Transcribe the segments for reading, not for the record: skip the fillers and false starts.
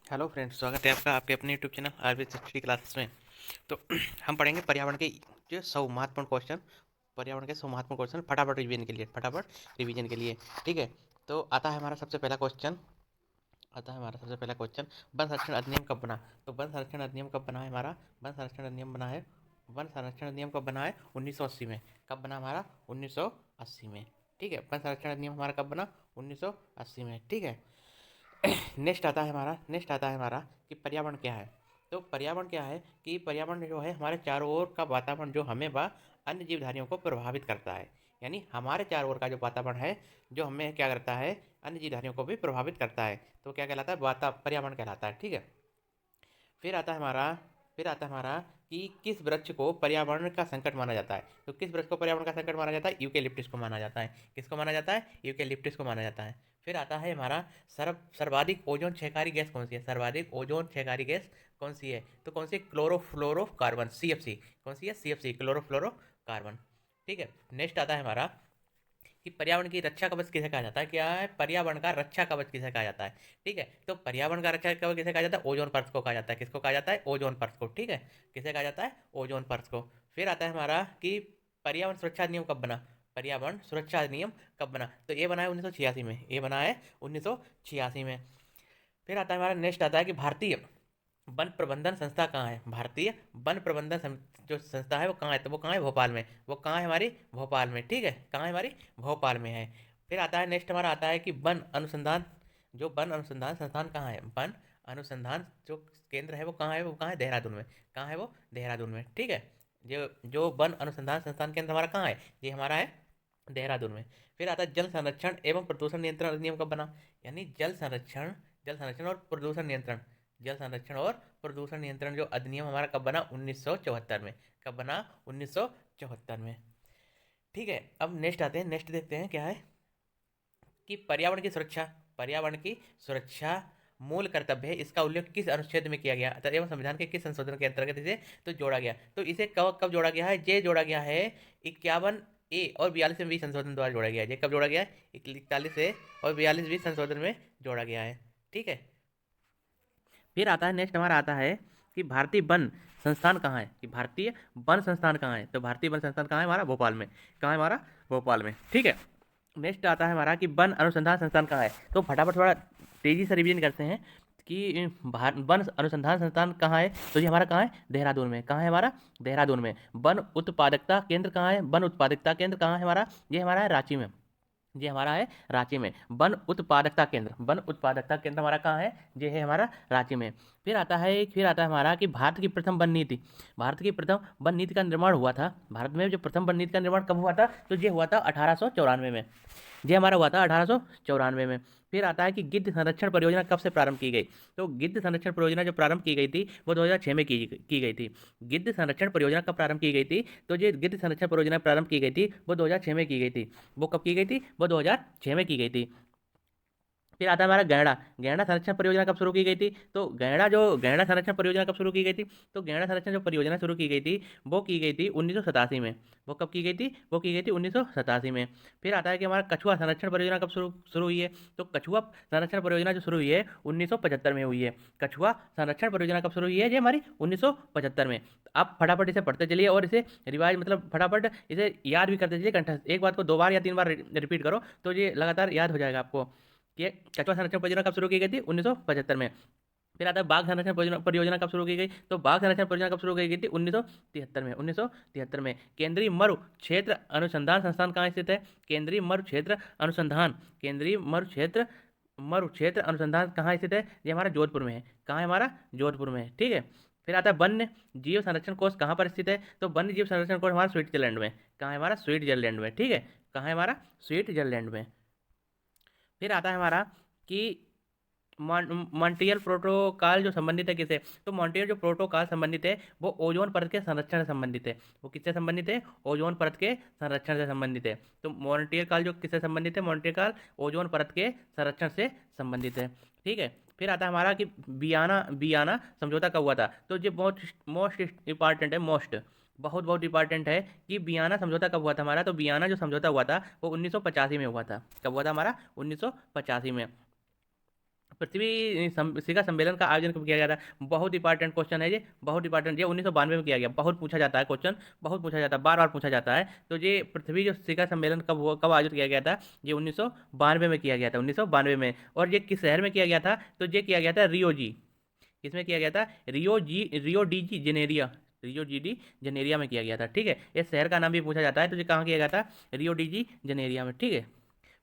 Hello friends, स्वागत है आपका आपके अपने YouTube channel RBS history classes में। तो हम पढ़ेंगे पर्यावरण के जो 100 महत्वपूर्ण क्वेश्चन। पर्यावरण के 100 महत्वपूर्ण क्वेश्चन फटाफट रिवीजन के लिए ठीक है। तो आता है हमारा सबसे पहला क्वेश्चन। वन संरक्षण अधिनियम कब बना? तो वन संरक्षण अधिनियम कब बना है हमारा? वन संरक्षण अधिनियम कब बना है? 1980 में। कब बना हमारा? 1980 में। ठीक है, वन संरक्षण अधिनियम हमारा कब बना? 1980 में। ठीक है। नेक्स्ट आता है हमारा कि पर्यावरण क्या है। तो पर्यावरण क्या है कि पर्यावरण जो है हमारे चारों ओर का वातावरण जो हमें व अन्य जीवधारियों को प्रभावित करता है। यानी हमारे चारों ओर का जो वातावरण है जो हमें क्या करता है, अन्य जीवधारियों को भी प्रभावित करता है। तो क्या कहलाता है? पर्यावरण कहलाता है। ठीक है। फिर आता है हमारा फिर आता है हमारा कि किस वृक्ष को पर्यावरण का संकट माना जाता है। तो किस वृक्ष को पर्यावरण का संकट माना जाता है? यूकेलिप्टस को माना जाता है। किसको माना जाता है? यूकेलिप्टस को माना जाता है। फिर आता है हमारा सर्वाधिक ओजोन क्षयकारी गैस कौन सी है? सर्वाधिक ओजोन क्षयकारी गैस कौन सी है? तो कौन सी? Chlorofluorocarbon, CFC। कौन सी है? CFC, chlorofluorocarbon. ठीक है। नेक्स्ट आता है हमारा कि पर्यावरण की रक्षा कवच किसे कहा जाता है? क्या है? पर्यावरण का रक्षा कवच किसे कहा जाता है? ठीक है। तो पर्यावरण का रक्षा कवच किसे कहा जाता है? ओजोन परत को कहा जाता है। किसको कहा जाता है? ओजोन परत को। ठीक है। किसे कहा जाता है? ओजोन परत को। फिर आता है हमारा कि पर्यावरण सुरक्षा अधिनियम कब बना? पर्यावरण सुरक्षा अधिनियम कब बना? तो ये बना है 1986 में। ये बना है 1986 में। फिर आता है हमारा नेक्स्ट आता है कि भारतीय वन प्रबंधन संस्था कहाँ है? भारतीय वन प्रबंधन जो संस्था है वो कहाँ है? तो वो कहाँ है? भोपाल में। वो कहाँ है हमारी? भोपाल में। ठीक है। कहाँ है हमारी? भोपाल में है। फिर आता है नेक्स्ट हमारा आता है कि वन अनुसंधान संस्थान कहाँ है? वन अनुसंधान जो केंद्र है वो कहाँ है? वो कहाँ है? देहरादून में। कहाँ है वो? देहरादून में। ठीक है। जो जो वन अनुसंधान संस्थान केंद्र हमारा कहाँ है? ये हमारा है देहरादून में। फिर आता है जल संरक्षण एवं प्रदूषण नियंत्रण अधिनियम कब बना? यानी जल संरक्षण और प्रदूषण नियंत्रण जल संरक्षण और प्रदूषण नियंत्रण जो अधिनियम हमारा कब बना? 1974 में। कब बना? 1974 में। ठीक है। अब नेक्स्ट आते हैं, नेक्स्ट देखते हैं क्या है कि पर्यावरण की सुरक्षा मूल कर्तव्य है। इसका उल्लेख किस अनुच्छेद में किया गया अतः एवं संविधान के किस संशोधन के अंतर्गत इसे तो जोड़ा गया? तो इसे कब कब जोड़ा गया है? ये जोड़ा गया है 51A और 42 संशोधन द्वारा जोड़ा गया है। ये कब जोड़ा गया है? 41A और 42 संशोधन में जोड़ा गया है। ठीक है। फिर आता है नेक्स्ट हमारा आता है कि भारतीय वन संस्थान कहाँ है? कि भारतीय वन संस्थान कहाँ है? तो भारतीय वन संस्थान कहाँ है हमारा? भोपाल में। कहाँ है हमारा? भोपाल में। ठीक है। नेक्स्ट आता है हमारा कि वन अनुसंधान संस्थान कहाँ है? तो फटाफट थोड़ा तेजी से रिवीजन करते हैं कि वन अनुसंधान संस्थान कहाँ है? तो ये हमारा कहाँ है? देहरादून में। कहाँ है हमारा? देहरादून में। वन उत्पादकता केंद्र कहाँ है? वन उत्पादकता केंद्र कहाँ है हमारा? ये हमारा है रांची में। ये हमारा है रांची में। वन उत्पादकता केंद्र हमारा कहाँ है? ये है हमारा रांची में। फिर आता है हमारा कि भारत की प्रथम वन नीति का निर्माण हुआ था। भारत में जो प्रथम वन नीति का निर्माण कब हुआ था? तो ये हुआ था 1894 में। ये हमारा हुआ था 1894 में। फिर आता है कि गिद्ध संरक्षण परियोजना कब से प्रारंभ की गई? तो गिद्ध संरक्षण परियोजना जो प्रारंभ की गई थी वो 2006 में की गई थी। गिद्ध संरक्षण परियोजना कब प्रारंभ की गई थी? तो ये गिद्ध संरक्षण परियोजना प्रारंभ की गई थी वो 2006 में की गई थी। वो कब की गई थी? वो 2006 में की गई थी। फिर आता है हमारा गैंडा गैंडा संरक्षण परियोजना कब शुरू की गई थी? तो गैंडा संरक्षण परियोजना कब शुरू की गई थी? तो गैंडा संरक्षण जो परियोजना शुरू की गई थी वो की गई थी 1987 में। वो कब की गई थी? वो की गई थी 1987 में। फिर आता है कि हमारा कछुआ संरक्षण परियोजना कब शुरू शुरू हुई है? तो कछुआ संरक्षण परियोजना जो शुरू हुई है 1975 में हुई है। कछुआ संरक्षण परियोजना कब शुरू हुई है? ये हमारी 1975 में। आप फटाफट इसे पढ़ते चलिए और इसे रिवाइज मतलब फटाफट इसे याद भी करते चलिए कंठस्थ। एक बात को 2 बार या 3 बार रिपीट करो तो ये लगातार याद हो जाएगा आपको कि कछुआ संरक्षण परियोजना कब शुरू की गई थी? 1975 में। फिर आता है बाघ संरक्षण परियोजना कब शुरू की गई? तो बाघ संरक्षण परियोजना कब शुरू की गई थी? 1973 में। 1973 में। केंद्रीय मरु क्षेत्र अनुसंधान संस्थान कहाँ स्थित है? केंद्रीय मरु क्षेत्र अनुसंधान कहाँ स्थित है? ये हमारा जोधपुर में है। कहाँ है हमारा? जोधपुर में है। ठीक है। फिर आता है वन्य जीव संरक्षण कोष कहाँ पर स्थित है? तो वन्य जीव संरक्षण कोष हमारा स्विट्जरलैंड में। कहाँ है हमारा? स्विट्जरलैंड में। ठीक है। कहाँ है हमारा? स्विट्जरलैंड में। फिर आता है हमारा कि मॉन्ट्रियल प्रोटोकॉल जो संबंधित है किसे? तो मॉन्ट्रियल जो प्रोटोकॉल संबंधित है वो ओजोन परत के संरक्षण से संबंधित है। वो किससे संबंधित है? ओजोन परत के संरक्षण से संबंधित है। तो मॉन्ट्रियल काल जो किससे संबंधित है? मॉन्ट्रियल काल ओजोन परत के संरक्षण से संबंधित है। ठीक है। फिर आता है हमारा कि बियाना बियाना समझौता कब हुआ था? तो ये बहुत मोस्ट इंपॉर्टेंट है। बहुत बहुत इंपॉर्टेंट है कि बियाना समझौता कब हुआ था हमारा? तो बियाना जो समझौता हुआ था वो 1985 में हुआ था। कब हुआ था हमारा? 1985 में। शिखर सम्मेलन का आयोजन कब किया गया था? बहुत इंपॉर्टेंट क्वेश्चन है ये, बहुत इंपॉर्टेंट। ये 1992 में किया गया। बहुत पूछा जाता है क्वेश्चन, बहुत पूछा जाता है, बार बार पूछा जाता है। तो ये पृथ्वी जो शिखर सम्मेलन कब हुआ, कब आयोजित किया गया था? ये 1992 में किया गया था, 1992 में। और ये किस शहर में किया गया था? तो ये किया गया था रियो जी। किसमें किया गया था? रियो डी जी जेनेरिया, रियो जी डी जेनेरिया में किया गया था। ठीक है, इस शहर का नाम भी पूछा जाता है। तो ये कहाँ किया गया था? रियो डी जी जेनेरिया में। ठीक है,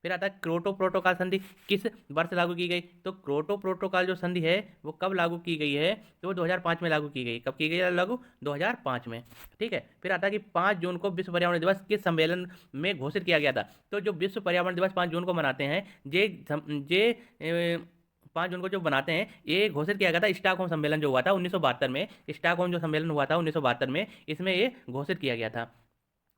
फिर आता है क्योटो प्रोटोकॉल संधि किस वर्ष लागू की गई? तो क्योटो प्रोटोकॉल जो संधि है वो कब लागू की गई है? तो वो 2005 में लागू की गई। कब की गई है लागू? 2005 में। ठीक है, फिर आता है कि 5 जून को विश्व पर्यावरण दिवस किस सम्मेलन में घोषित किया गया था? तो जो विश्व पर्यावरण दिवस 5 जून को मनाते हैं, जे 5 जून को जो बनाते हैं, ये घोषित किया गया था स्टॉकहोम सम्मेलन जो हुआ था 1972 में। स्टॉकहोम जो सम्मेलन हुआ था 1972 में, इसमें ये घोषित किया गया था।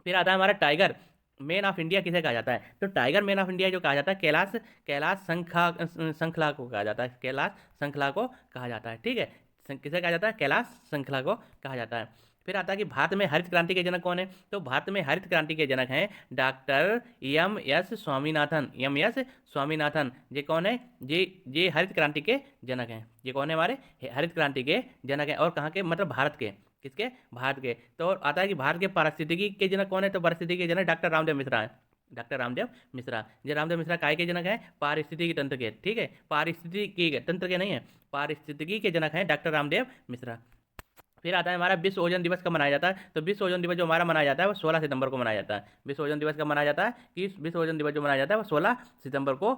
फिर आता है हमारा टाइगर मैन ऑफ इंडिया किसे कहा जाता है? तो टाइगर मैन ऑफ इंडिया जो कहा जाता है, कैलाश कैलाश संखला को कहा जाता है। कैलाश संखला को कहा जाता है। ठीक है, किसे कहा जाता है? कैलाश संखला को कहा जाता है। फिर आता है कि भारत में हरित क्रांति के जनक कौन है? तो भारत में हरित क्रांति के जनक हैं doctor M S Swaminathan. M S Swaminathan ये कौन है? ये हरित क्रांति के जनक हैं। ये कौन है? हमारे हरित क्रांति के जनक हैं। और कहाँ के? मतलब भारत के। किसके? भारत के। तो आता है कि भारत के पारिस्थितिकी के जनक कौन है? तो पारिस्थितिकी के जनक डॉक्टर रामदेव मिश्रा है। डॉक्टर रामदेव मिश्रा। ये रामदेव मिश्रा काय के जनक हैं? पारिस्थितिकी तंत्र के। ठीक है, पारिस्थितिकी तंत्र के नहीं है, पारिस्थितिकी के जनक हैं डॉक्टर रामदेव मिश्रा। फिर आता है हमारा विश्व ओजोन दिवस कब मनाया जाता है? तो विश्व ओजोन दिवस जो हमारा मनाया जाता है वो 16 सितंबर को मनाया जाता है। विश्व ओजोन दिवस कब मनाया जाता है? कि विश्व ओजोन दिवस जो मनाया जाता है वो 16 सितंबर को